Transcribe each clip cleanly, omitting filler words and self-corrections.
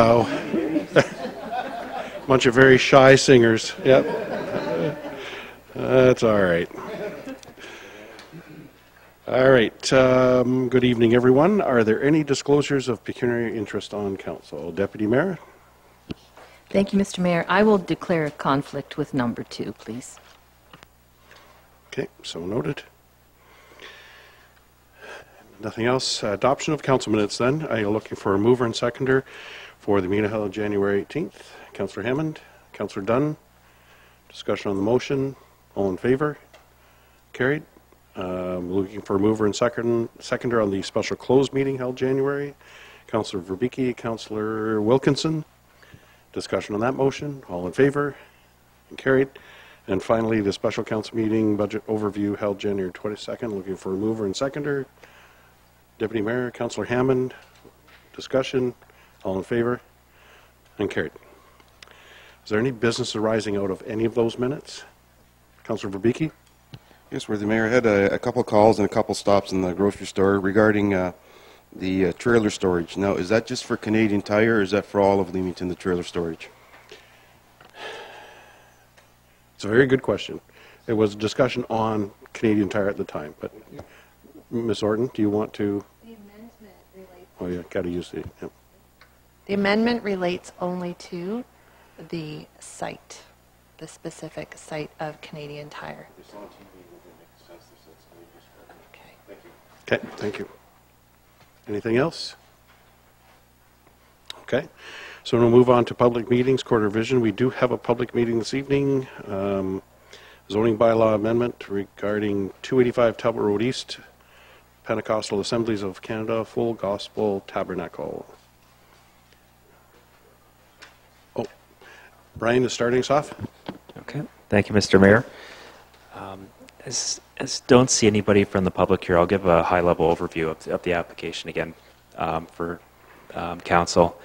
Wow. Bunch of very shy singers. Yep. That's all right. All right. Good evening, everyone. Are there any disclosures of pecuniary interest on council? Deputy Mayor? Thank you, Mr. Mayor. I will declare a conflict with number 2, please. Okay, so noted. Nothing else. Adoption of council minutes then. I am looking for a mover and seconder for the meeting held January 18th. Councillor Hammond, Councillor Dunn. Discussion on the motion. All in favor? Carried. Looking for a mover and seconder on the special closed meeting held January. Councillor Verbicki, Councillor Wilkinson. Discussion on that motion. All in favor? And carried. And finally, the special council meeting budget overview held January 22nd. Looking for a mover and seconder. Deputy Mayor, Councillor Hammond. Discussion. All in favor? And carried. Is there any business arising out of any of those minutes? Councillor Verbicki? Yes, where the mayor had a couple calls and a couple stops in the grocery store regarding the trailer storage. Now, is that just for Canadian Tire, or is that for all of Leamington, the trailer storage? It's a very good question. It was a discussion on Canadian Tire at the time, but Ms. Orton, do you want to? The amendment relates. Oh yeah, got to use the. Yep. The amendment relates only to the site, the specific site of Canadian Tire. Okay. Okay, thank you. Anything else? Okay, so we'll move on to public meetings, quarter vision. We do have a public meeting this evening. Zoning bylaw amendment regarding 285 Talbot Road East, Pentecostal Assemblies of Canada, Full Gospel Tabernacle. Oh, Brian is starting us off. Okay, thank you, Mr. Mayor. As don't see anybody from the public here, I'll give a high-level overview of the application again for council.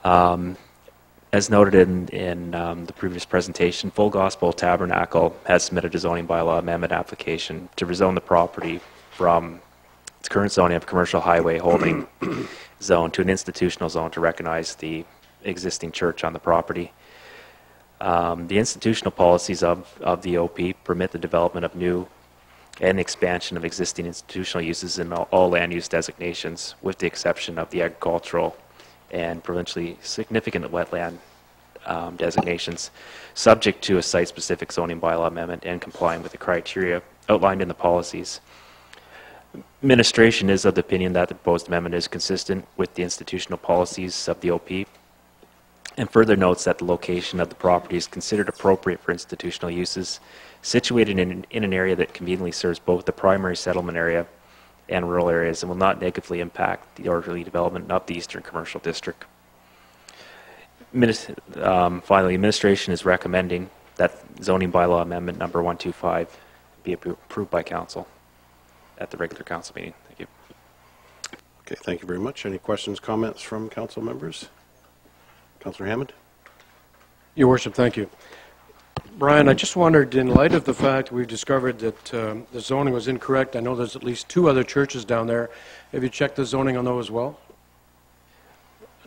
As noted in the previous presentation, Full Gospel Tabernacle has submitted a zoning bylaw amendment application to rezone the property from its current zoning of commercial highway holding zone to an institutional zone to recognize the existing church on the property. The institutional policies of the OP permit the development of new and expansion of existing institutional uses in all land use designations, with the exception of the agricultural and provincially significant wetland designations, subject to a site-specific zoning bylaw amendment and complying with the criteria outlined in the policies. Administration is of the opinion that the proposed amendment is consistent with the institutional policies of the OP, and further notes that the location of the property is considered appropriate for institutional uses, situated in an area that conveniently serves both the primary settlement area and rural areas, and will not negatively impact the orderly development of the Eastern Commercial District. Finally, administration is recommending that zoning bylaw amendment number 125 be approved by council at the regular council meeting. Thank you. Okay, thank you very much. Any questions, comments from council members? Councillor Hammond? Your Worship, thank you. Brian, I just wondered, in light of the fact we've discovered that the zoning was incorrect, I know there's at least 2 other churches down there. Have you checked the zoning on those as well?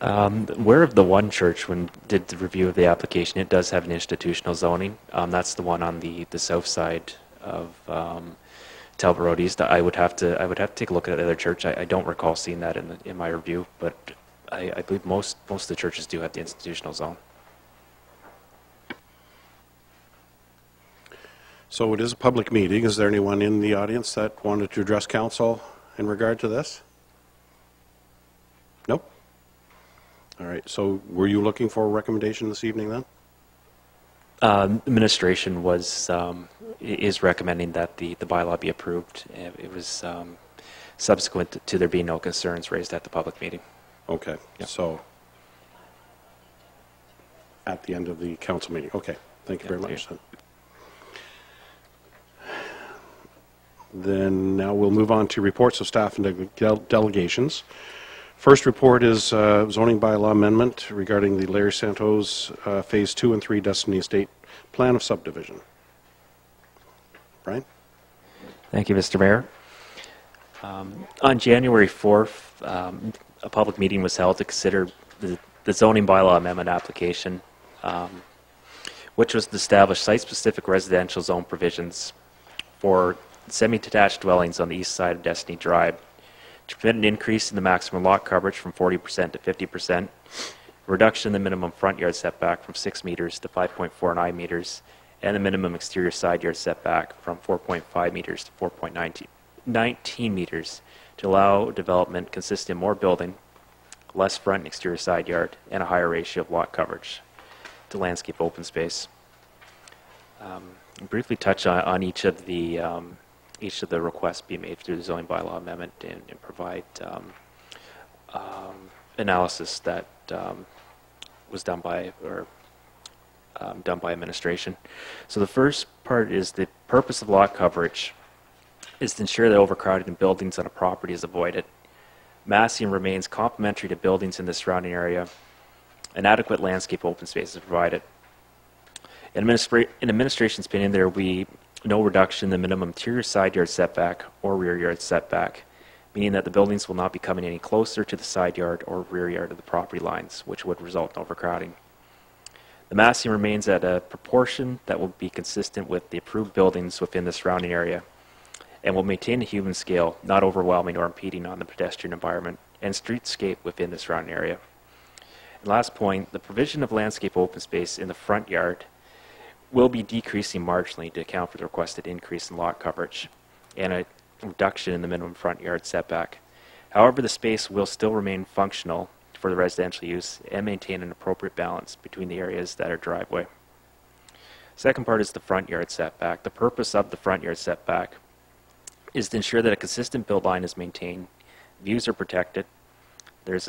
Aware of the one church when did the review of the application. It does have an institutional zoning. That's the one on the south side of Talbot Road East. I would have to take a look at the other church. I don't recall seeing that in my review, but I believe most of the churches do have the institutional zone. So it is a public meeting. Is there anyone in the audience that wanted to address council in regard to this? Nope. All right. So were you looking for a recommendation this evening then? Administration is recommending that the bylaw be approved. It was subsequent to there being no concerns raised at the public meeting. Okay. Yeah. So at the end of the council meeting. Okay. Thank you very much. Then now we'll move on to reports of staff and delegations. First report is zoning bylaw amendment regarding the Larry Santos Phase 2 and 3 Destiny Estate Plan of Subdivision. Brian? Thank you, Mr. Mayor. On January 4th, a public meeting was held to consider the the zoning bylaw amendment application, which was to establish site-specific residential zone provisions for semi-detached dwellings on the east side of Destiny Drive to prevent an increase in the maximum lot coverage from 40% to 50%, reduction in the minimum front yard setback from 6 meters to 5.49 meters, and the minimum exterior side yard setback from 4.5 meters to 4.19 meters to allow development consisting of more building, less front and exterior side yard, and a higher ratio of lot coverage to landscape open space. Briefly touch on each of the requests being made through the zoning bylaw amendment and provide analysis that was done by administration. So the first part is the purpose of lot coverage is to ensure that overcrowding in buildings on a property is avoided. Massing remains complementary to buildings in the surrounding area. An adequate landscape open space is provided. In administration's opinion, there will be no reduction in the minimum interior side yard setback or rear yard setback, meaning that the buildings will not be coming any closer to the side yard or rear yard of the property lines, which would result in overcrowding. The massing remains at a proportion that will be consistent with the approved buildings within the surrounding area and will maintain a human scale, not overwhelming or impeding on the pedestrian environment and streetscape within the surrounding area. And last point, the provision of landscape open space in the front yard will be decreasing marginally to account for the requested increase in lot coverage and a reduction in the minimum front yard setback. However, the space will still remain functional for the residential use and maintain an appropriate balance between the areas that are driveway. Second part is the front yard setback. The purpose of the front yard setback is to ensure that a consistent build line is maintained, views are protected, there's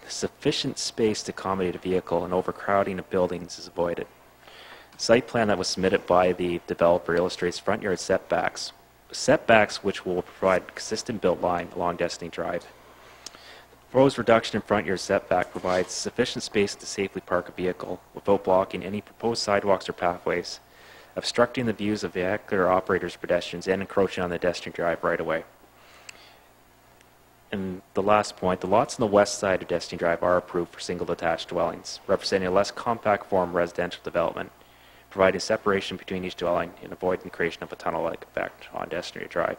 sufficient space to accommodate a vehicle, and overcrowding of buildings is avoided. Site plan that was submitted by the developer illustrates front yard setbacks which will provide consistent build line along Destiny Drive. The proposed reduction in front yard setback provides sufficient space to safely park a vehicle without blocking any proposed sidewalks or pathways, obstructing the views of vehicular operators, pedestrians, and encroaching on the Destiny Drive right away. And the last point, the lots on the west side of Destiny Drive are approved for single detached dwellings, representing a less compact form of residential development, providing separation between each dwelling and avoiding the creation of a tunnel-like effect on Destiny Drive.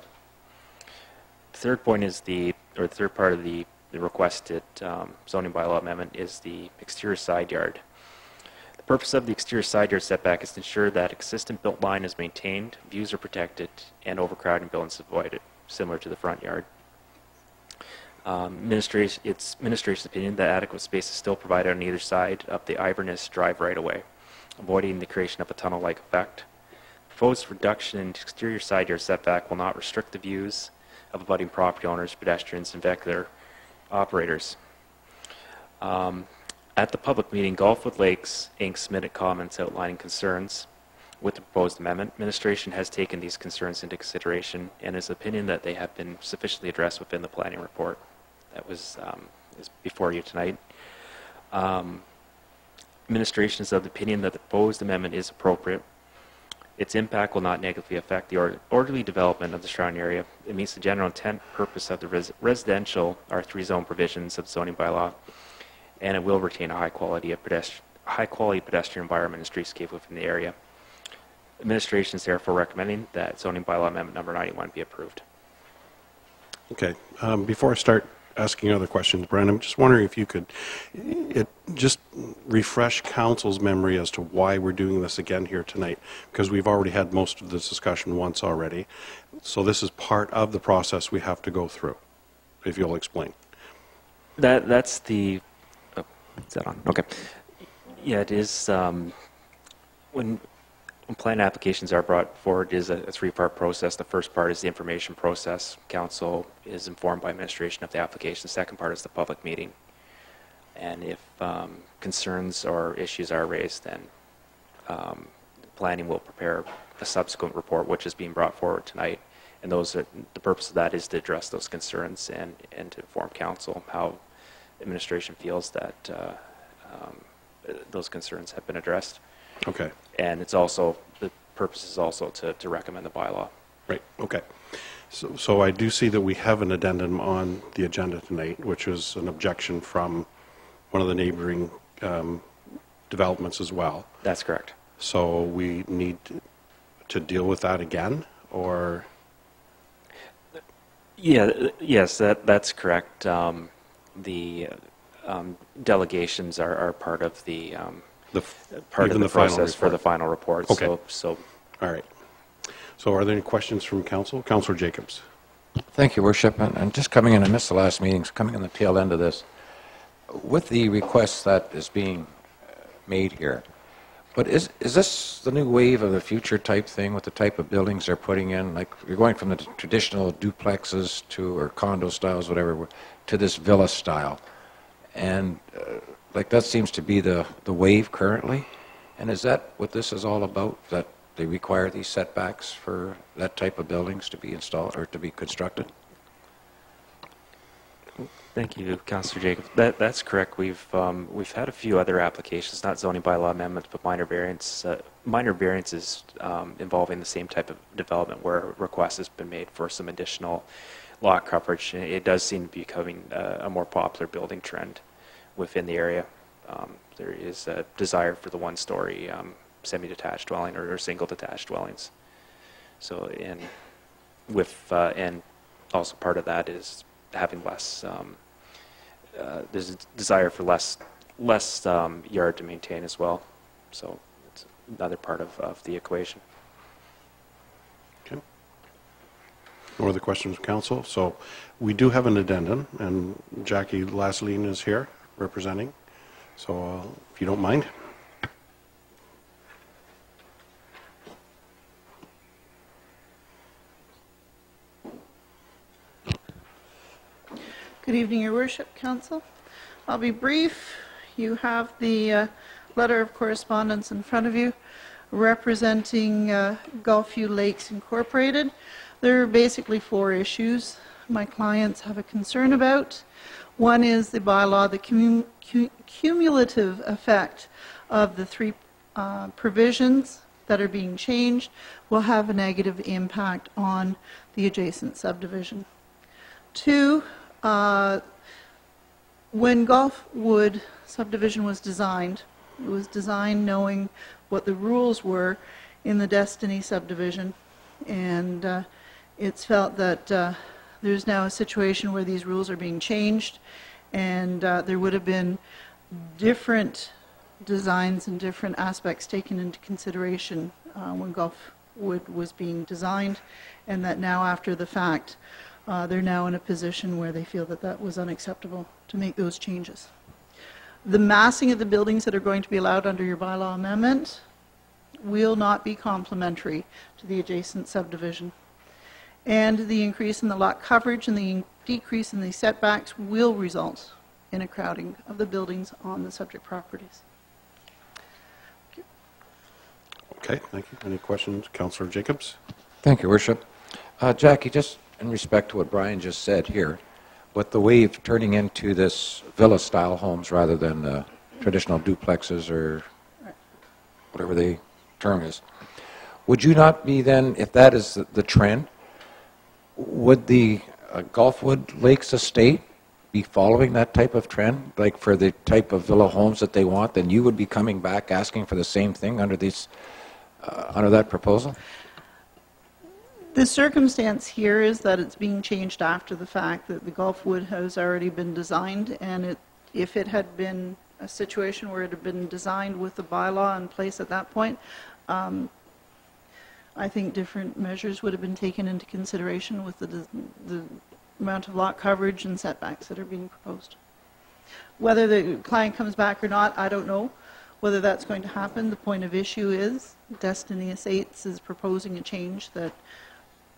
The third point is the third part of the requested zoning bylaw amendment is the exterior side yard. The purpose of the exterior side yard setback is to ensure that a consistent built line is maintained, views are protected, and overcrowding buildings is avoided, similar to the front yard. It's administration's opinion that adequate space is still provided on either side of the Iverness Drive right-of-way, avoiding the creation of a tunnel-like effect. Proposed reduction in exterior side yard setback will not restrict the views of abutting property owners, pedestrians, and vehicular operators. At the public meeting, Gulfwood Lakes Inc. submitted comments outlining concerns with the proposed amendment. Administration has taken these concerns into consideration and is of the opinion that they have been sufficiently addressed within the planning report that is before you tonight. Administration is of the opinion that the proposed amendment is appropriate. Its impact will not negatively affect the orderly development of the surrounding area. It meets the general intent purpose of the residential R3 zone provisions of the zoning bylaw, and it will retain a high quality pedestrian environment and streetscape within the area. Administration is therefore recommending that zoning bylaw amendment number 91 be approved. Okay. Before I start asking other questions, Brian, I'm just wondering if you could just refresh council's memory as to why we're doing this again here tonight, because we've already had most of this discussion once already. So this is part of the process we have to go through, if you'll explain. That's the... Oh, is that on? Okay. Yeah, it is... When plan applications are brought forward, it is a three-part process. The first part is the information process. Council is informed by administration of the application. The second part is the public meeting. And if concerns or issues are raised, then planning will prepare a subsequent report, which is being brought forward tonight. And the purpose of that is to address those concerns and to inform council how administration feels that those concerns have been addressed. Okay. And it's also, the purpose is also to recommend the bylaw. Right. Okay. So I do see that we have an addendum on the agenda tonight, which is an objection from one of the neighboring developments as well. That's correct. So we need to deal with that again, or? Yes, that's correct. The delegations are part of the process for the final report. Okay. So All right. So are there any questions from council? Councillor Jacobs. Thank you, Worship. And just coming in, I missed the last meetings, coming in the tail end of this. With the request that is being made here, but is this the new wave of the future type thing with the type of buildings they're putting in? Like you're going from the traditional duplexes or condo styles, whatever, to this villa style. And like that seems to be the wave currently. And is that what this is all about, that they require these setbacks for that type of buildings to be installed or to be constructed? thank you, Councillor Jacobs. That's correct. We've had a few other applications, not zoning bylaw amendments, but minor variances involving the same type of development where a request has been made for some additional lot coverage. It does seem to be becoming a more popular building trend within the area. There is a desire for the one-story semi-detached dwelling or single detached dwellings. So, and also part of that is having less. There's a desire for less yard to maintain as well. So it's another part of the equation. Okay. No other questions from council? So we do have an addendum, and Jackie Lasleen is here representing. So if you don't mind. Good evening, Your Worship, Council. I'll be brief. You have the letter of correspondence in front of you representing Gulfview Lakes Incorporated. There are basically 4 issues my clients have a concern about. One is the bylaw, the cumulative effect of the 3 provisions that are being changed will have a negative impact on the adjacent subdivision. 2, when Gulfwood subdivision was designed, it was designed knowing what the rules were in the Destiny subdivision, and it's felt that there's now a situation where these rules are being changed, and there would have been different designs and different aspects taken into consideration when Gulfwood was being designed, and that now after the fact they're now in a position where they feel that that was unacceptable to make those changes. The massing of the buildings that are going to be allowed under your bylaw amendment will not be complementary to the adjacent subdivision. And the increase in the lot coverage and the decrease in the setbacks will result in a crowding of the buildings on the subject properties. Okay, thank you. Any questions? Councillor Jacobs? Thank you, Worship. Jackie, just in respect to what Brian just said here, with the wave turning into this villa-style homes rather than traditional duplexes or whatever the term is, would you not be then, if that is the trend, would the Gulfwood Lakes estate be following that type of trend, like for the type of villa homes that they want? Then you would be coming back asking for the same thing under these, under that proposal? The circumstance here is that it's being changed after the fact, that the Gulfwood has already been designed, and if it had been a situation where it had been designed with the bylaw in place at that point, I think different measures would have been taken into consideration with the amount of lot coverage and setbacks that are being proposed. Whether the client comes back or not, I don't know whether that's going to happen. The point of issue is Destiny Estates is proposing a change that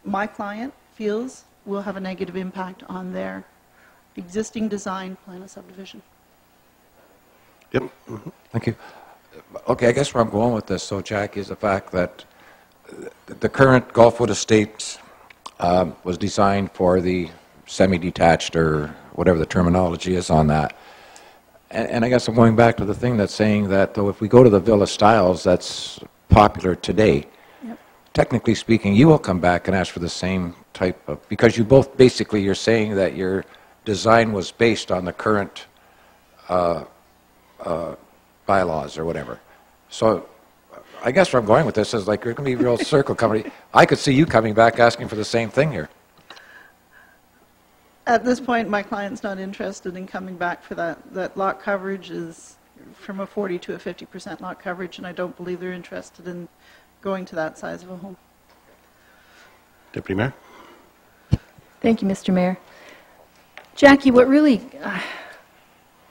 my client feels will have a negative impact on their existing design plan of subdivision. Yep. Mm-hmm. Thank you. Okay, I guess where I'm going with this, so Jack, is the fact that the current Gulfwood Estates was designed for the semi-detached, or whatever the terminology is on that. And I guess I'm going back to the thing that's saying that, though, if we go to the villa styles that's popular today, technically speaking, you will come back and ask for the same type of, because you both basically, you're saying that your design was based on the current bylaws or whatever. So I guess where I'm going with this is like, you're going to be a real circle company. I could see you coming back asking for the same thing here. At this point, my client's not interested in coming back for that. That lot coverage is from a 40 to a 50% lot coverage, and I don't believe they're interested in going to that size of a home. Deputy Mayor? Thank you, Mr. Mayor. Jackie, what really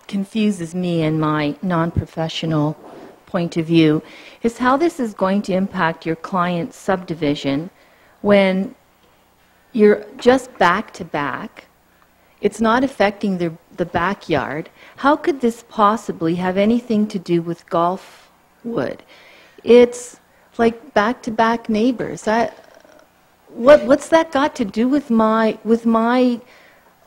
confuses me in my non-professional point of view is how this is going to impact your client's subdivision when you're just back to back. It's not affecting the backyard. How could this possibly have anything to do with golf wood? It's like back-to-back neighbors. What's that got to do with my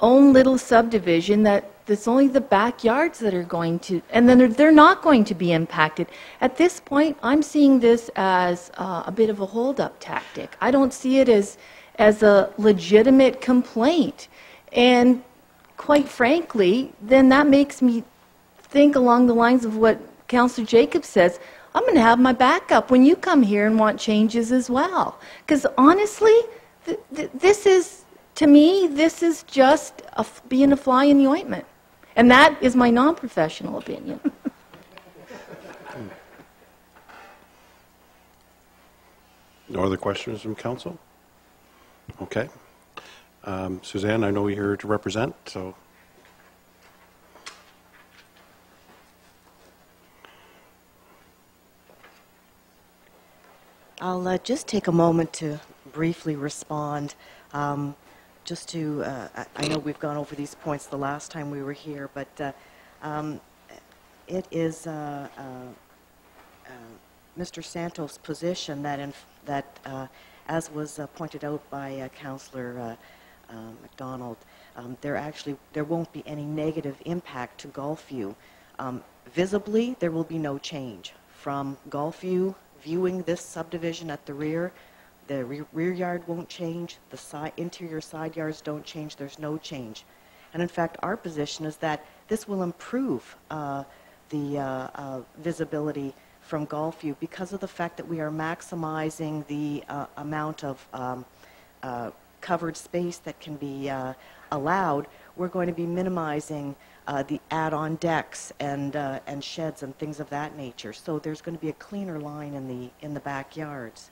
own little subdivision that's only the backyards that are going to, and then they're not going to be impacted. At this point, I'm seeing this as a bit of a hold-up tactic. I don't see it as a legitimate complaint. And quite frankly, then that makes me think along the lines of what Councillor Jacobs says. I'm going to have my backup when you come here and want changes as well. Because honestly, this is, to me, this is just being a fly in the ointment. And that is my non-professional opinion. No other questions from council? Okay. Suzanne, I know you're here to represent, so. I'll just take a moment to briefly respond. Just to, I know we've gone over these points the last time we were here, but it is Mr. Santos' position that, as was pointed out by Councillor MacDonald, there won't be any negative impact to Gulfview. Visibly, there will be no change. From Gulfview viewing this subdivision at the rear, the rear yard won't change, the interior side yards don't change, there's no change. And in fact, our position is that this will improve the visibility from Gulfview because of the fact that we are maximizing the amount of covered space that can be allowed. We're going to be minimizing the add-on decks and sheds and things of that nature. So there's going to be a cleaner line in the backyards.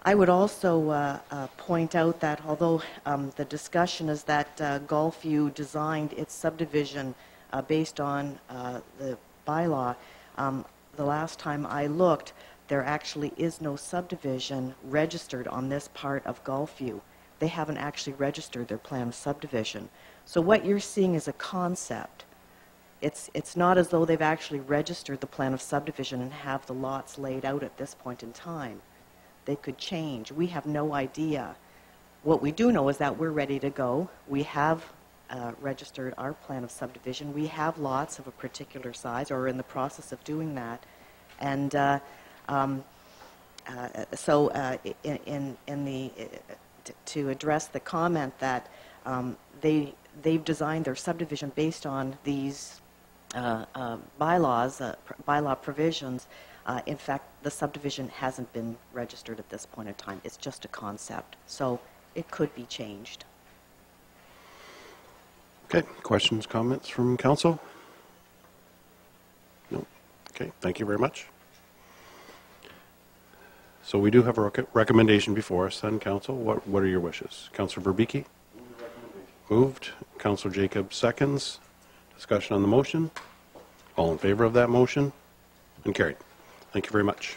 I would also point out that although the discussion is that Gulfview designed its subdivision based on the bylaw, the last time I looked, there actually is no subdivision registered on this part of Gulfview. They haven't actually registered their plan of subdivision. So what you're seeing is a concept. It's not as though they've actually registered the plan of subdivision and have the lots laid out at this point in time. They could change. We have no idea. What we do know is that we're ready to go. We have registered our plan of subdivision. We have lots of a particular size, or are in the process of doing that. And to address the comment that they've designed their subdivision based on these bylaw provisions. In fact, the subdivision hasn't been registered at this point in time. It's just a concept. So it could be changed. Okay, questions, comments from council? No? Okay, thank you very much. So we do have a recommendation before us then, council. What are your wishes? Councillor Verbicki? Moved. Councillor Jacobs seconds. Discussion on the motion. All in favor of that motion? And carried. Thank you very much.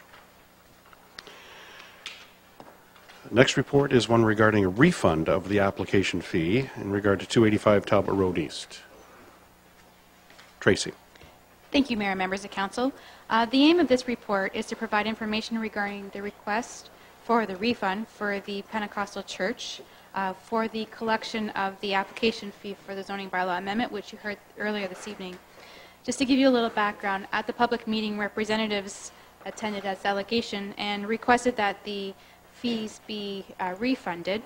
Next report is one regarding a refund of the application fee in regard to 285 Talbot Road East. Tracy. Thank you, Mayor and members of Council. The aim of this report is to provide information regarding the request for the refund for the Pentecostal Church for the collection of the application fee for the zoning bylaw amendment, which you heard earlier this evening. Just to give you a little background, at the public meeting, representatives attended as delegation and requested that the fees be refunded.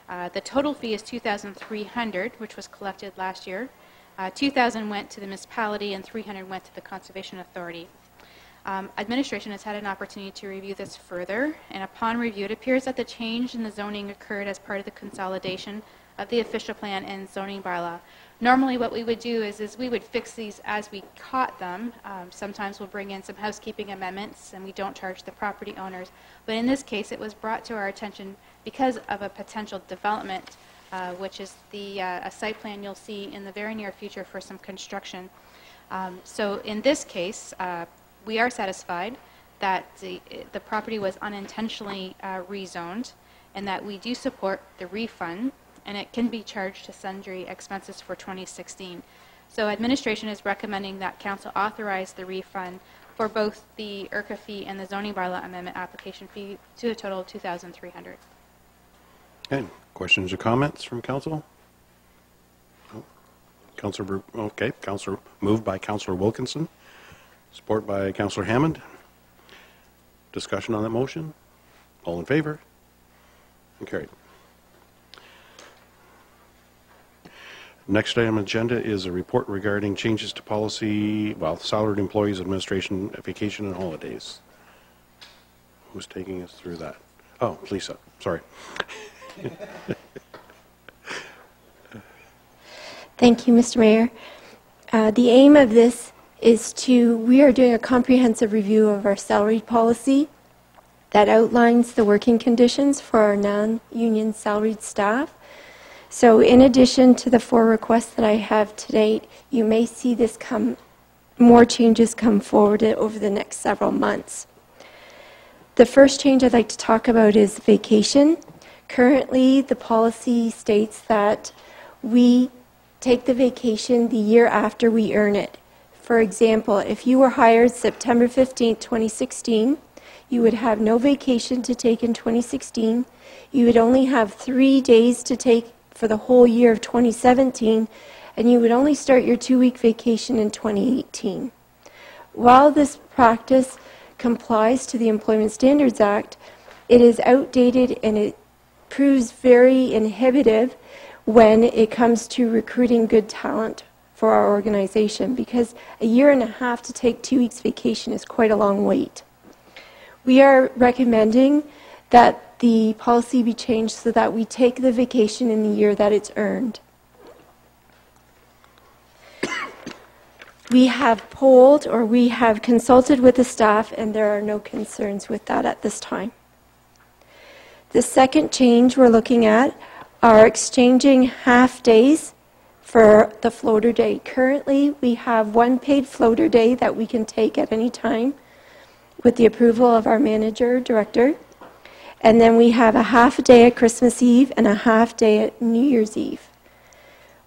The total fee is $2,300, which was collected last year. 2,000 went to the municipality and 300 went to the Conservation Authority. Administration has had an opportunity to review this further, and upon review, it appears that the change in the zoning occurred as part of the consolidation of the official plan and zoning bylaw. Normally what we would do is we would fix these as we caught them. Sometimes we'll bring in some housekeeping amendments and we don't charge the property owners. But in this case, it was brought to our attention because of a potential development, which is a site plan you'll see in the very near future for some construction. So in this case, we are satisfied that the property was unintentionally rezoned and that we do support the refund, and it can be charged to sundry expenses for 2016. So administration is recommending that council authorize the refund for both the IRCA fee and the zoning bylaw amendment application fee to a total of $2,300. Okay, questions or comments from council? No. Councilor, okay, Councilor, moved by Councilor Wilkinson, support by Councilor Hammond. Discussion on that motion? All in favor? And carried. Next item on the agenda is a report regarding changes to policy, salaried employees administration, vacation and holidays. Who's taking us through that? Oh, Lisa, sorry. Thank you, Mr. Mayor. The aim of this is we are doing a comprehensive review of our salary policy that outlines the working conditions for our non-union salaried staff. So in addition to the 4 requests that I have to date, you may see more changes come forward over the next several months. The first change I'd like to talk about is vacation. Currently, the policy states that we take the vacation the year after we earn it. For example, if you were hired September 15, 2016, you would have no vacation to take in 2016. You would only have 3 days to take for the whole year of 2017, and you would only start your 2-week vacation in 2018. While this practice complies to the Employment Standards Act, it is outdated and it proves very inhibitive when it comes to recruiting good talent for our organization, because a year and a half to take 2 weeks vacation is quite a long wait. We are recommending that the policy be changed so that we take the vacation in the year that it's earned. We have polled or we have consulted with the staff, and there are no concerns with that at this time. The second change we're looking at are exchanging half days for the floater day. Currently, we have 1 paid floater day that we can take at any time with the approval of our manager, director. And then we have a half a day at Christmas Eve and a half day at New Year's Eve.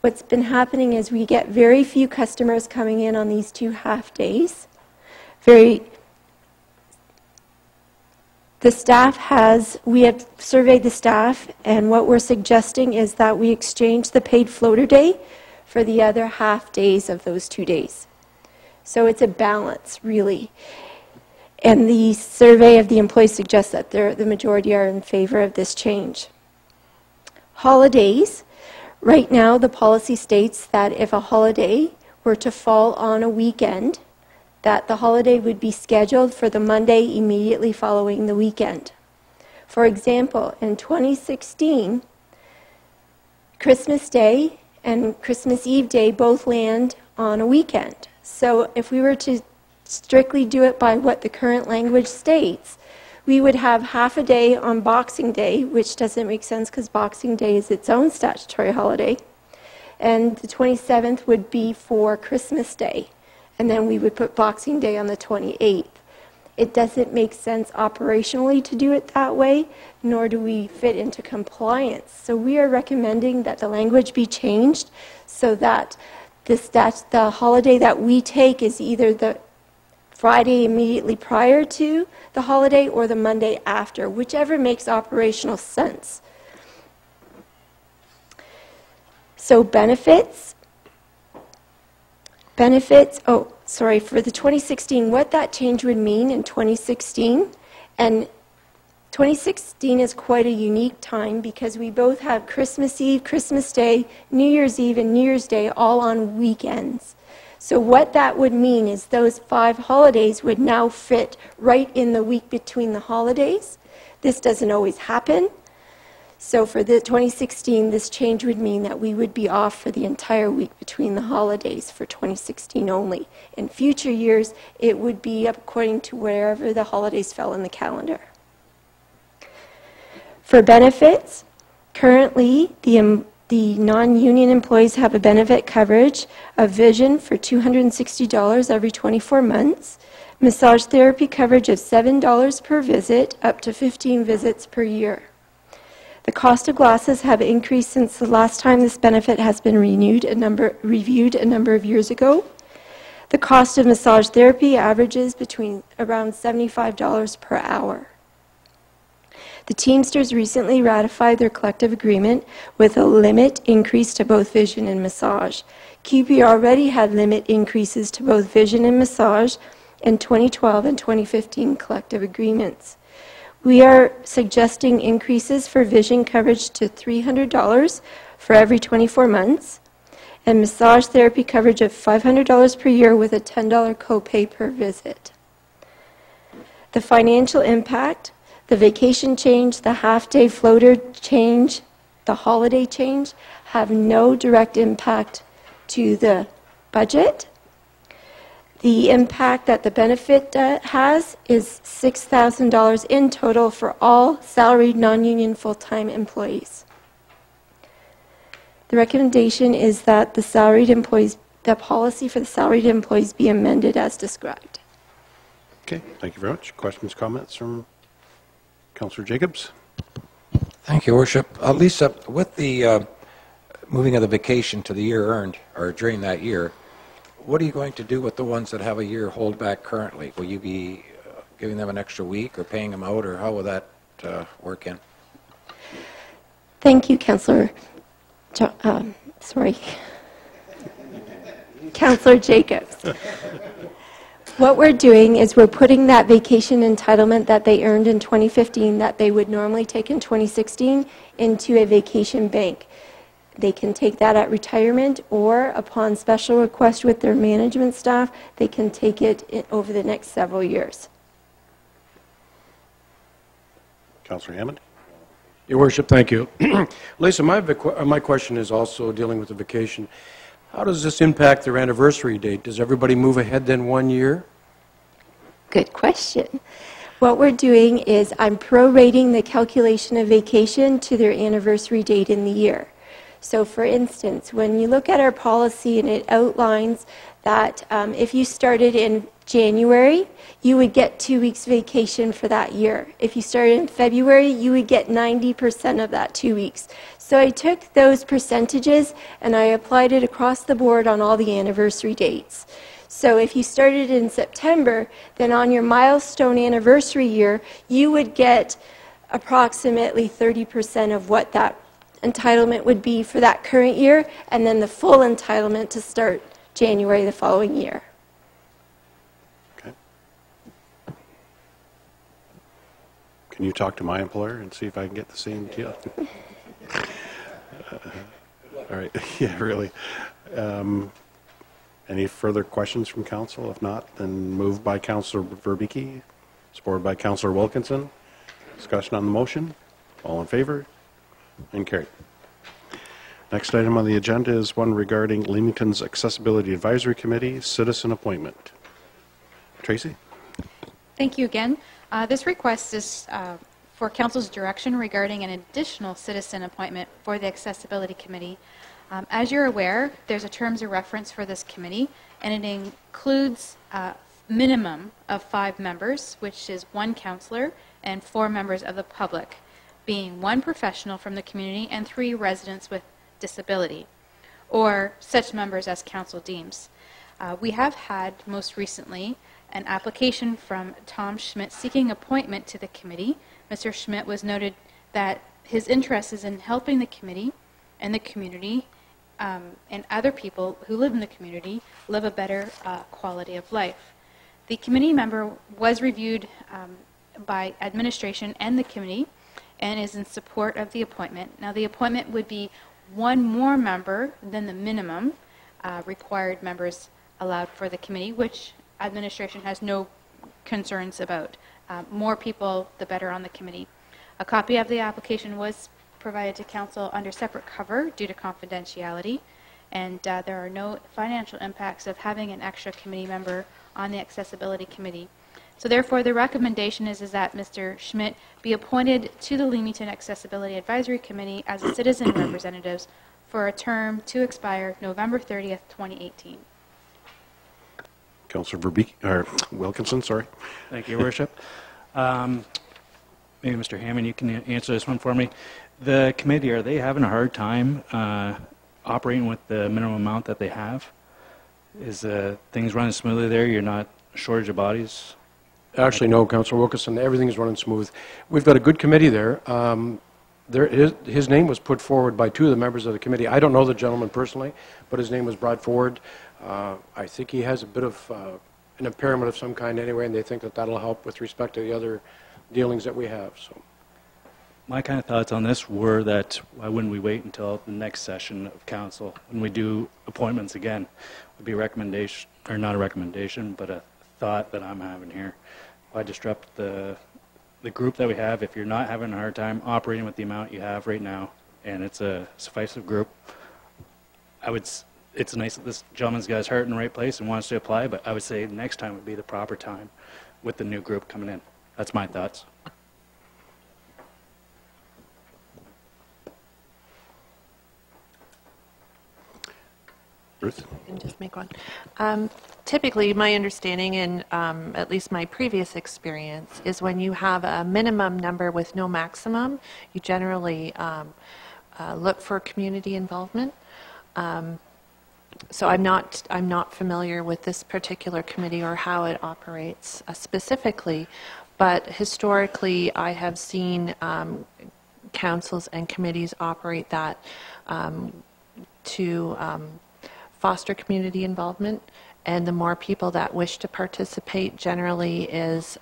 What's been happening is we get very few customers coming in on these 2 half days. We have surveyed the staff, and what we're suggesting is that we exchange the paid floater day for the other half days of those 2 days. So it's a balance, really. And the survey of the employees suggests that the majority are in favor of this change. Holidays. Right now, the policy states that if a holiday were to fall on a weekend, that the holiday would be scheduled for the Monday immediately following the weekend. For example, in 2016, Christmas Day and Christmas Eve Day both land on a weekend. So if we were to strictly do it by what the current language states, we would have half a day on Boxing Day, which doesn't make sense because Boxing Day is its own statutory holiday, and the 27th would be for Christmas Day, and then we would put Boxing Day on the 28th. It doesn't make sense operationally to do it that way, nor do we fit into compliance. So we are recommending that the language be changed so that the holiday that we take is either the Friday immediately prior to the holiday or the Monday after, whichever makes operational sense. So benefits, for the 2016, what that change would mean in 2016, and 2016 is quite a unique time because we both have Christmas Eve, Christmas Day, New Year's Eve, and New Year's Day all on weekends. So what that would mean is those 5 holidays would now fit right in the week between the holidays. This doesn't always happen. So for the 2016, this change would mean that we would be off for the entire week between the holidays for 2016 only. In future years, it would be according to wherever the holidays fell in the calendar. For benefits, currently the non-union employees have a benefit coverage of vision for $260 every 24 months, massage therapy coverage of $7 per visit, up to 15 visits per year. The cost of glasses have increased since the last time this benefit has been reviewed a number of years ago. The cost of massage therapy averages between around $75 per hour. The Teamsters recently ratified their collective agreement with a limit increase to both vision and massage. QP already had limit increases to both vision and massage in 2012 and 2015 collective agreements. We are suggesting increases for vision coverage to $300 for every 24 months and massage therapy coverage of $500 per year with a $10 copay per visit. The financial impact, the vacation change, the half-day floater change, the holiday change have no direct impact to the budget. The impact that the benefit has is $6,000 in total for all salaried non-union full-time employees. The recommendation is that the policy for the salaried employees be amended as described. Okay, thank you very much. Questions, comments from Councillor Jacobs? Thank you, Worship. Lisa, with the moving of the vacation to the year earned, or during that year, what are you going to do with the ones that have a year holdback currently? Will you be giving them an extra week or paying them out, or how will that work in? Thank you, Councillor. Councillor Jacobs. What we're doing is we're putting that vacation entitlement that they earned in 2015 that they would normally take in 2016 into a vacation bank. They can take that at retirement, or upon special request with their management staff, they can take it over the next several years. Councillor Hammond? Your Worship, thank you. Lisa, my question is also dealing with the vacation. How does this impact their anniversary date? Does everybody move ahead then 1 year? Good question. What we're doing is I'm prorating the calculation of vacation to their anniversary date in the year. So for instance, when you look at our policy and it outlines that if you started in January, you would get 2 weeks vacation for that year. If you started in February, you would get 90% of that 2 weeks. So I took those percentages and I applied it across the board on all the anniversary dates. So if you started in September, then on your milestone anniversary year, you would get approximately 30% of what that entitlement would be for that current year, and then the full entitlement to start January the following year. Okay. Can you talk to my employer and see if I can get the same deal? All right. Yeah, really. Any further questions from council? If not, then moved by Councillor Verbicki, supported by Councillor Wilkinson. Discussion on the motion. All in favor? And carried. Next item on the agenda is one regarding Leamington's Accessibility Advisory Committee citizen appointment. Tracy? Thank you again. This request is for Council's direction regarding an additional citizen appointment for the Accessibility Committee. As you're aware, there's a terms of reference for this committee, and it includes a minimum of 5 members, which is 1 councillor and 4 members of the public, being 1 professional from the community and 3 residents with disability, or such members as council deems. We have had most recently an application from Tom Schmidt seeking appointment to the committee. Mr. Schmidt was noted that his interest is in helping the committee and the community and other people who live in the community live a better quality of life. The committee member was reviewed by administration and the committee and is in support of the appointment. Now, the appointment would be one more member than the minimum required members allowed for the committee, which administration has no concerns about. More people, the better on the committee. A copy of the application was provided to council under separate cover due to confidentiality, and there are no financial impacts of having an extra committee member on the accessibility committee. So therefore, the recommendation is that Mr. Schmidt be appointed to the Leamington Accessibility Advisory Committee as a citizen representative for a term to expire November 30th, 2018. Councillor Verbeke, or Wilkinson, sorry. Thank you, Your Worship. Maybe Mr. Hammond, you can answer this one for me. The committee, are they having a hard time operating with the minimum amount that they have? Is things running smoothly there? You're not a shortage of bodies? Actually, no, Councillor Wilkinson, everything's running smooth. We've got a good committee there. His name was put forward by two of the members of the committee. I don't know the gentleman personally, but his name was brought forward. I think he has a bit of an impairment of some kind anyway, and they think that that'll help with respect to the other dealings that we have. So, my kind of thoughts on this were that why wouldn't we wait until the next session of council when we do appointments again? Would be a recommendation, or not a recommendation, but a thought that I'm having here. Why disrupt the group that we have if you're not having a hard time operating with the amount you have right now, and it's a sufficient group? It's nice that this gentleman's got his heart in the right place and wants to apply, but I would say next time would be the proper time with the new group coming in. That's my thoughts. Ruth? I can just make one. Typically, my understanding and at least my previous experience is when you have a minimum number with no maximum, you generally look for community involvement. So I'm not familiar with this particular committee or how it operates specifically, but historically I have seen councils and committees operate that to foster community involvement, and the more people that wish to participate generally is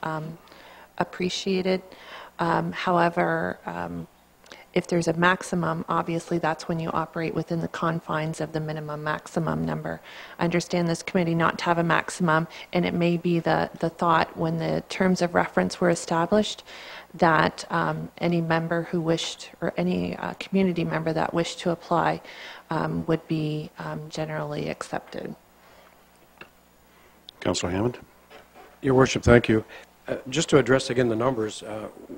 appreciated. However, if there's a maximum, obviously that's when you operate within the confines of the minimum maximum number. I understand this committee not to have a maximum, and it may be the thought when the terms of reference were established that any member who wished, or any community member that wished to apply would be generally accepted. Councillor Hammond? Your Worship, thank you. Just to address again the numbers,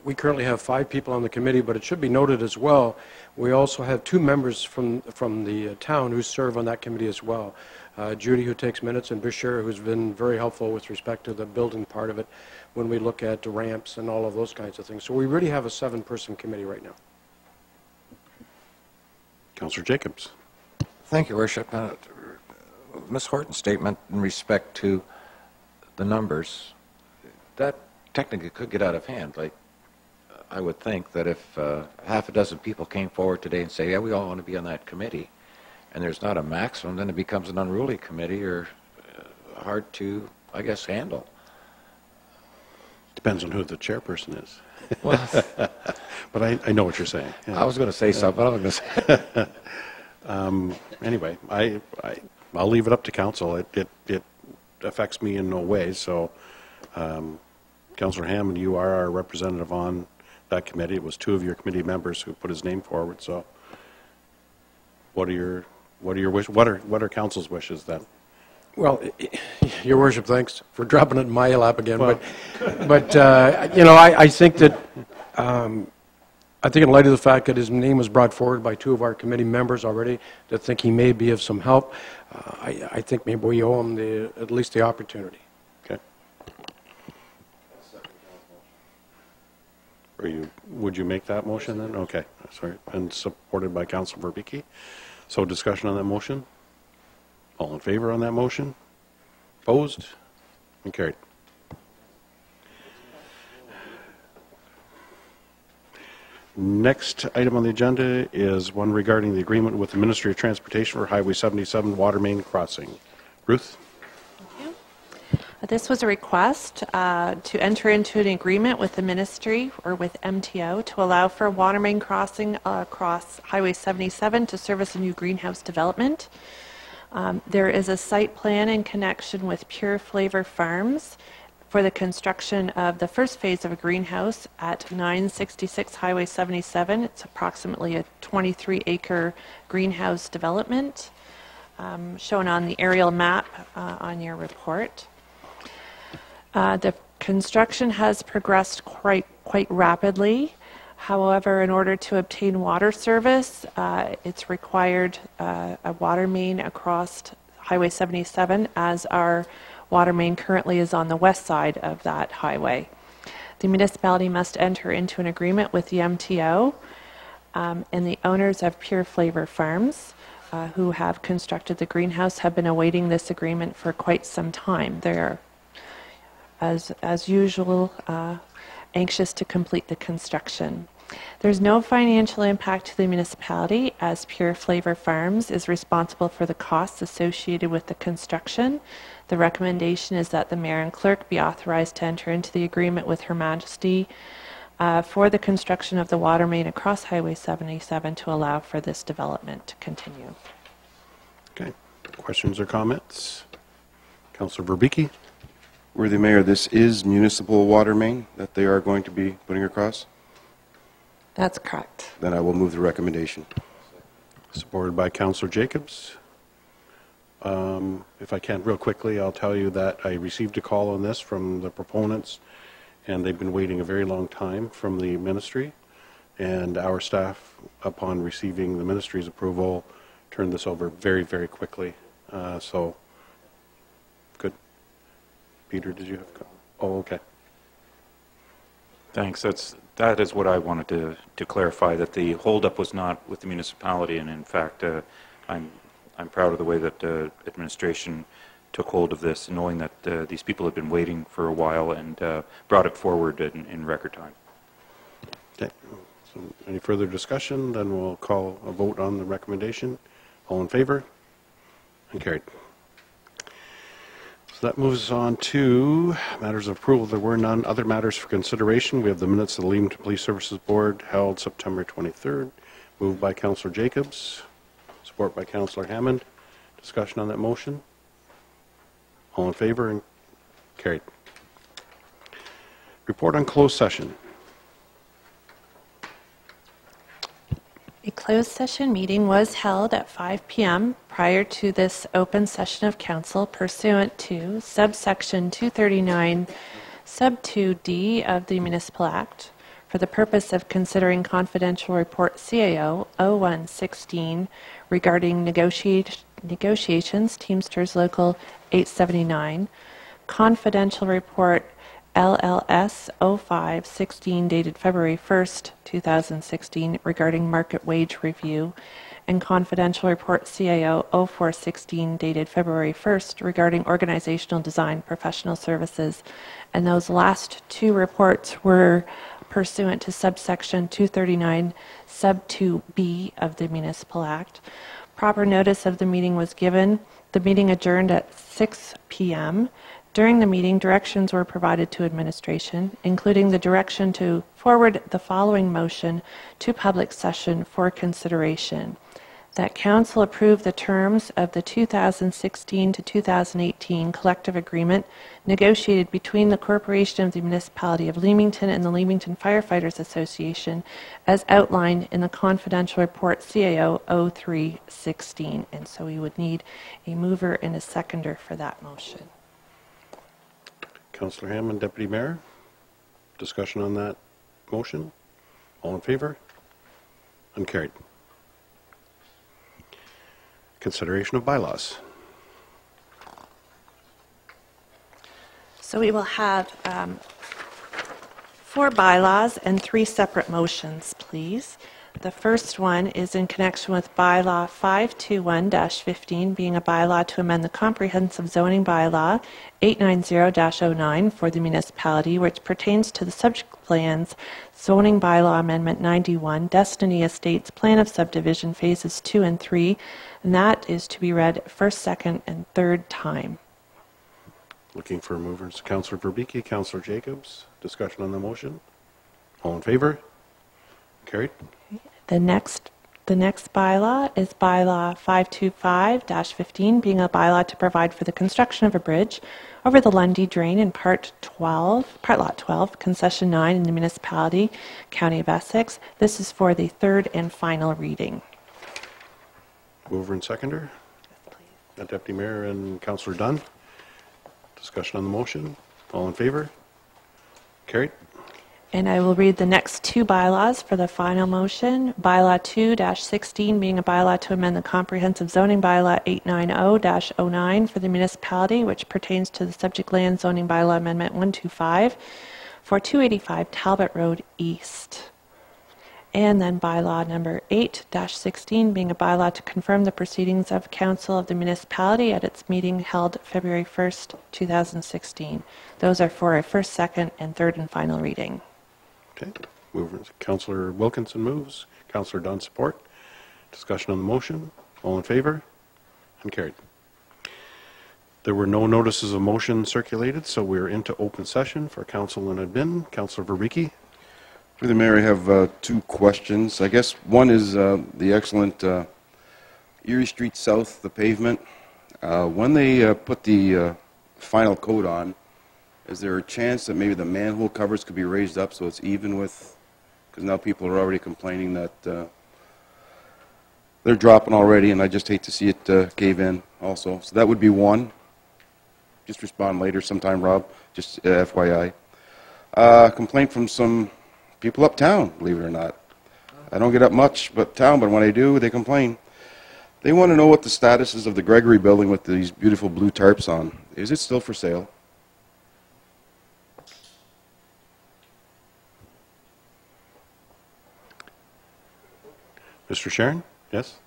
we currently have 5 people on the committee, but it should be noted as well, we also have 2 members from the town who serve on that committee as well. Judy, who takes minutes, and Bashir, who's been very helpful with respect to the building part of it when we look at the ramps and all of those kinds of things. So we really have a 7-person committee right now. Councillor Jacobs? Thank you, Worship. Ms. Horton's statement in respect to the numbers, that technically could get out of hand. Like, I would think that if half a dozen people came forward today and say, yeah, we all want to be on that committee, and there's not a maximum, then it becomes an unruly committee, or hard to, I guess, handle. Depends on who the chairperson is. Well, but I know what you're saying. Yeah. I was going to say something, but I was going to say. Anyway, I'll leave it up to council. It affects me in no way, so Councillor Hammond, you are our representative on that committee. It was 2 of your committee members who put his name forward. So, what are your wish? What are council's wishes then? Well, Your Worship, thanks for dropping it in my lap again. Well, but you know, I think that I think in light of the fact that his name was brought forward by 2 of our committee members already, that think he may be of some help, I think maybe we owe him at least the opportunity. Okay. Would you make that motion then? Okay, sorry. And supported by Councillor Verbeke. So discussion on that motion? All in favor on that motion? Opposed? And carried. Next item on the agenda is one regarding the agreement with the Ministry of Transportation for Highway 77 water main crossing. Ruth? Thank This was a request to enter into an agreement with the ministry or with MTO to allow for a water main crossing across Highway 77 to service a new greenhouse development. There is a site plan in connection with Pure Flavor Farms for the construction of the first phase of a greenhouse at 966 Highway 77. It's approximately a 23-acre greenhouse development shown on the aerial map on your report. The construction has progressed quite rapidly. However, in order to obtain water service, it's required a water main across Highway 77, as our water main currently is on the west side of that highway. The municipality must enter into an agreement with the MTO and the owners of Pure Flavor Farms, who have constructed the greenhouse, have been awaiting this agreement for quite some time. They're, as usual, anxious to complete the construction. There's no financial impact to the municipality, as Pure Flavor Farms is responsible for the costs associated with the construction. The recommendation is that the mayor and clerk be authorized to enter into the agreement with Her Majesty for the construction of the water main across Highway 77 to allow for this development to continue. Okay. Questions or comments? Councillor Verbicki? Worthy Mayor, this is municipal water main that they are going to be putting across? That's correct. Then I will move the recommendation. Supported by Councillor Jacobs. If I can, real quickly, I'll tell you that I received a call on this from the proponents, and they've been waiting a very long time from the ministry. And our staff, upon receiving the ministry's approval, turned this over very, very quickly. So, good. Peter, did you have a comment? Oh, okay. Thanks. That is what I wanted to clarify, that the holdup was not with the municipality, and in fact, I'm proud of the way that administration took hold of this, knowing that these people have been waiting for a while and brought it forward in record time. Okay. So any further discussion? Then we'll call a vote on the recommendation. All in favor? And carried. So that moves us on to matters of approval. There were none. Other matters for consideration. We have the minutes of the Leamington Police Services Board held September 23rd. Moved by Councillor Jacobs. Support by Councillor Hammond. Discussion on that motion. All in favor? And carried. Report on closed session. A closed session meeting was held at 5 p.m. prior to this open session of council pursuant to subsection 239 sub 2D of the Municipal Act for the purpose of considering confidential report CAO 0116 regarding negotiations Teamsters Local 879, confidential report LLS 0516 dated February 1st, 2016 regarding market wage review, and confidential report CAO 0416 dated February 1st regarding organizational design professional services. And those last two reports were pursuant to subsection 239 sub 2B of the Municipal Act. Proper notice of the meeting was given. The meeting adjourned at 6 p.m. During the meeting, directions were provided to administration, including the direction to forward the following motion to public session for consideration: that council approve the terms of the 2016 to 2018 collective agreement negotiated between the Corporation of the Municipality of Leamington and the Leamington Firefighters Association as outlined in the confidential report CAO 0316. And so we would need a mover and a seconder for that motion. Councillor Hammond, Deputy Mayor. Discussion on that motion. All in favor? And carried. Consideration of bylaws. So we will have 4 bylaws and 3 separate motions, please. The first one is in connection with bylaw 521-15, being a bylaw to amend the comprehensive zoning bylaw 890-09 for the municipality, which pertains to the subject plans zoning bylaw amendment 91, Destiny Estates Plan of Subdivision Phases 2 and 3, and that is to be read first, second, and third time. Looking for movers, Councillor Verbicki, Councillor Jacobs. Discussion on the motion. All in favor? Carried. The next bylaw is bylaw 525-15, being a bylaw to provide for the construction of a bridge over the Lundy Drain in Part Lot 12, Concession 9 in the municipality, County of Essex. This is for the third and final reading. Mover and seconder. Deputy Mayor and Councillor Dunn. Discussion on the motion. All in favor? Carried. And I will read the next two bylaws for the final motion. Bylaw 2-16 being a bylaw to amend the comprehensive zoning bylaw 890-09 for the municipality, which pertains to the subject land zoning bylaw amendment 125 for 285 Talbot Road East. And then bylaw number 8-16 being a bylaw to confirm the proceedings of council of the municipality at its meeting held February 1st, 2016. Those are for a first, second, and third and final reading. Okay. Movers. Councillor Wilkinson moves. Councillor Dunn support. Discussion on the motion. All in favor? And carried. There were no notices of motion circulated, so we're into open session for council and admin. Councillor Verbicki. Through the Mayor, I have two questions. I guess one is the excellent Erie Street South, the pavement. When they put the final coat on, is there a chance that maybe the manhole covers could be raised up so it's even with, because now people are already complaining that they're dropping already, and I just hate to see it cave in also. So that would be one. Just respond later sometime, Rob, just FYI. Complaint from some people uptown, believe it or not. I don't get up much but town, but when I do, they complain. They want to know what the status is of the Gregory building with these beautiful blue tarps on. Is it still for sale? Mr. Sharon? Yes?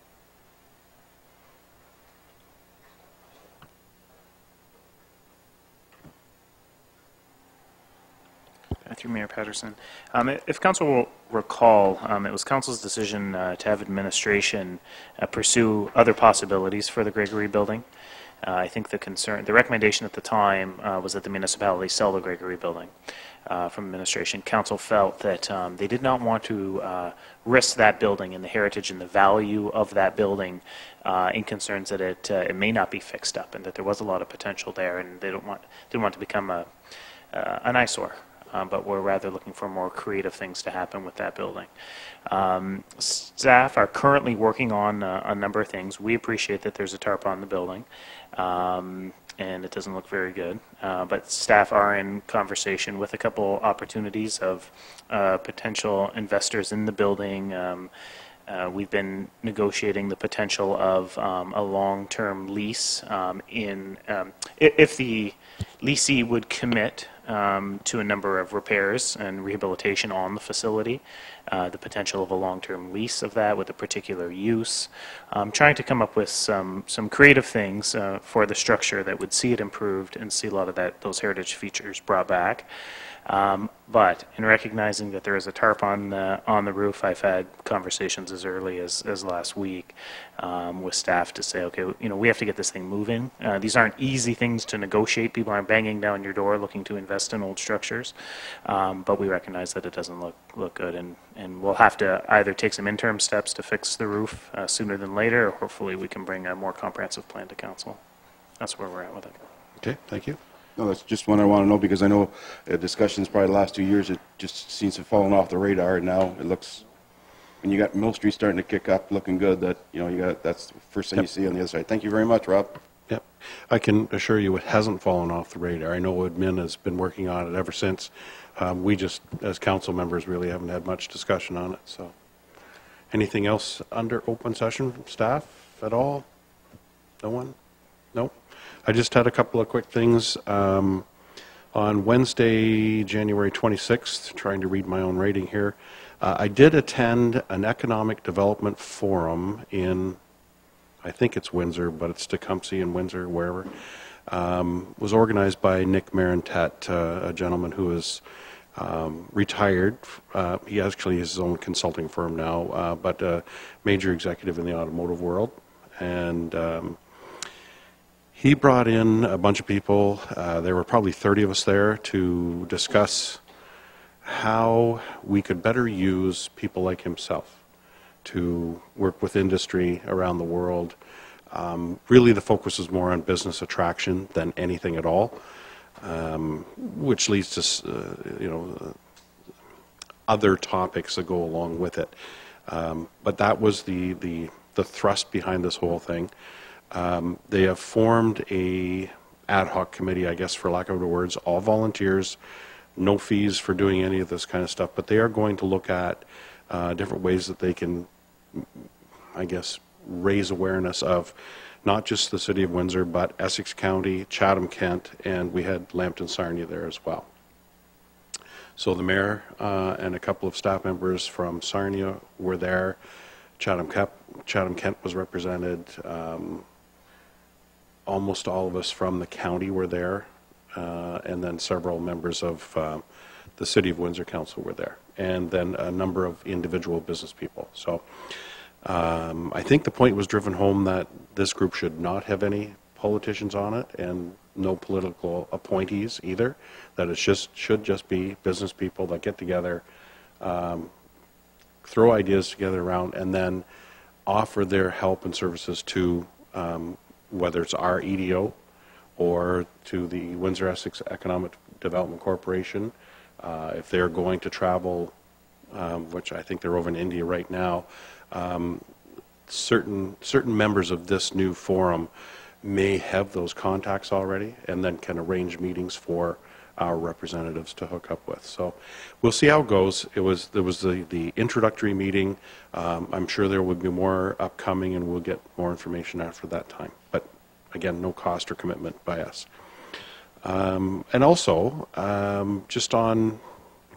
Through Mayor Patterson. If Council will recall, it was Council's decision to have administration pursue other possibilities for the Gregory building. I think the recommendation at the time was that the municipality sell the Gregory building. From administration, Council felt that they did not want to risk that building and the heritage and the value of that building in concerns that it may not be fixed up and that there was a lot of potential there, and they didn't want to become an eyesore. But we're rather looking for more creative things to happen with that building. Staff are currently working on a number of things. We appreciate that there's a tarp on the building, and it doesn't look very good. But staff are in conversation with a couple opportunities of potential investors in the building. We've been negotiating the potential of a long-term lease if the leasee would commit to a number of repairs and rehabilitation on the facility, the potential of a long-term lease of that with a particular use. Trying to come up with some creative things for the structure that would see it improved and see a lot of those heritage features brought back. But in recognizing that there is a tarp on the roof, I've had conversations as early as last week with staff to say, okay, we have to get this thing moving. These aren't easy things to negotiate. People aren't banging down your door looking to invest in old structures. But we recognize that it doesn't look good, and we'll have to either take some interim steps to fix the roof sooner than later, or hopefully we can bring a more comprehensive plan to council. That's where we're at with it. Okay, thank you. No, that's just one I want to know, because I know discussions probably the last 2 years, it just seems to have fallen off the radar, and now it looks, when you got Mill Street starting to kick up, looking good, that, that's the first thing you see on the other side. Thank you very much, Rob. Yep. I can assure you it hasn't fallen off the radar. I know admin has been working on it ever since. We just, as council members, really haven't had much discussion on it. So, anything else under open session from staff at all? No one? No? I just had a couple of quick things. On Wednesday, January 26th, trying to read my own writing here, I did attend an economic development forum in, I think it's Windsor, but it's Tecumseh and Windsor, wherever. Was organized by Nick Marentet, a gentleman who is retired. He actually has his own consulting firm now, but a major executive in the automotive world. And He brought in a bunch of people. There were probably 30 of us there to discuss how we could better use people like himself to work with industry around the world. Really, the focus is more on business attraction than anything at all, which leads to other topics that go along with it. But that was the thrust behind this whole thing. They have formed a ad hoc committee, I guess, for lack of better words, all volunteers, no fees for doing any of this kind of stuff, but they are going to look at different ways that they can, I guess, raise awareness of not just the City of Windsor, but Essex County, Chatham-Kent, and we had Lambton-Sarnia there as well. So the mayor and a couple of staff members from Sarnia were there. Chatham-Kent was represented. Almost all of us from the county were there, and then several members of the City of Windsor Council were there, and then a number of individual business people. So I think the point was driven home that this group should not have any politicians on it and no political appointees either, that it should just be business people that get together, throw ideas together around, and then offer their help and services to whether it's our EDO or to the Windsor Essex Economic Development Corporation. If they're going to travel, which I think they're over in India right now, certain members of this new forum may have those contacts already and then can arrange meetings for our representatives to hook up with. So we'll see how it goes. There was the introductory meeting. I'm sure there will be more upcoming, and we'll get more information after that time. But again, no cost or commitment by us. And also, just on,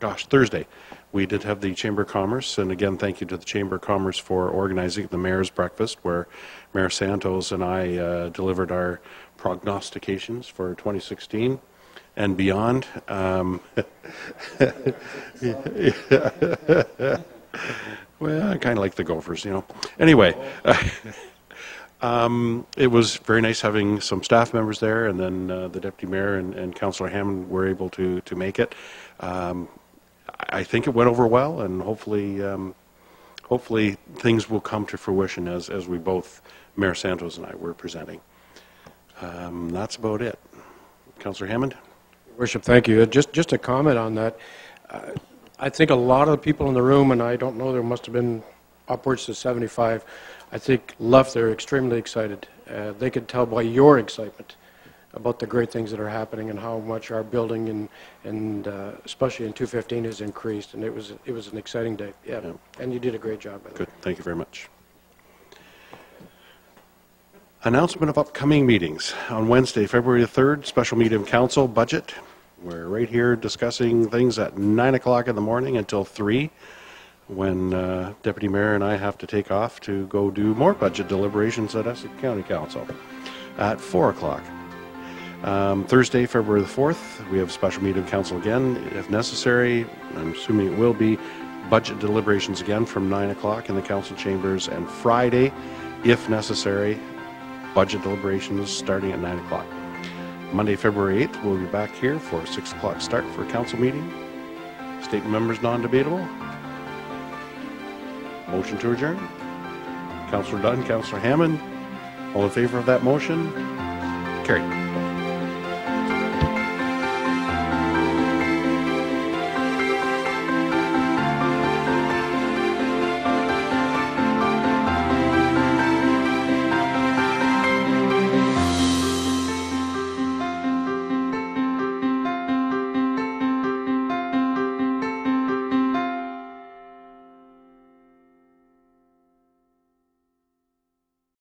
Thursday, we did have the Chamber of Commerce, and again, thank you to the Chamber of Commerce for organizing the Mayor's Breakfast, where Mayor Santos and I delivered our prognostications for 2016 and beyond. Well, I kind of like the Gophers, Anyway, it was very nice having some staff members there, and then the Deputy Mayor and Councillor Hammond were able to make it. I think it went over well, and hopefully things will come to fruition as we both, Mayor Santos and I, were presenting. That's about it. Councillor Hammond? Your Worship, thank you. Just a comment on that. I think a lot of the people in the room, and I don't know, there must have been upwards to 75, I think left there extremely excited. They could tell by your excitement about the great things that are happening and how much our building and especially in 215 has increased, and it was an exciting day. Yeah. And you did a great job. Good. Thank you very much. Announcement of upcoming meetings. On Wednesday, February the 3rd, special meeting of council budget. We're right here discussing things at 9 o'clock in the morning until 3, when Deputy Mayor and I have to take off to go do more budget deliberations at Essex County Council at 4 o'clock. Thursday, February the 4th, we have a special meeting of council again, if necessary. I'm assuming it will be budget deliberations again from 9 o'clock in the council chambers, and Friday, if necessary, budget deliberations starting at 9 o'clock. Monday, February 8th, we'll be back here for a 6 o'clock start for a council meeting. Statement members non-debatable. Motion to adjourn. Councillor Dunn, Councillor Hammond, all in favor of that motion? Carried.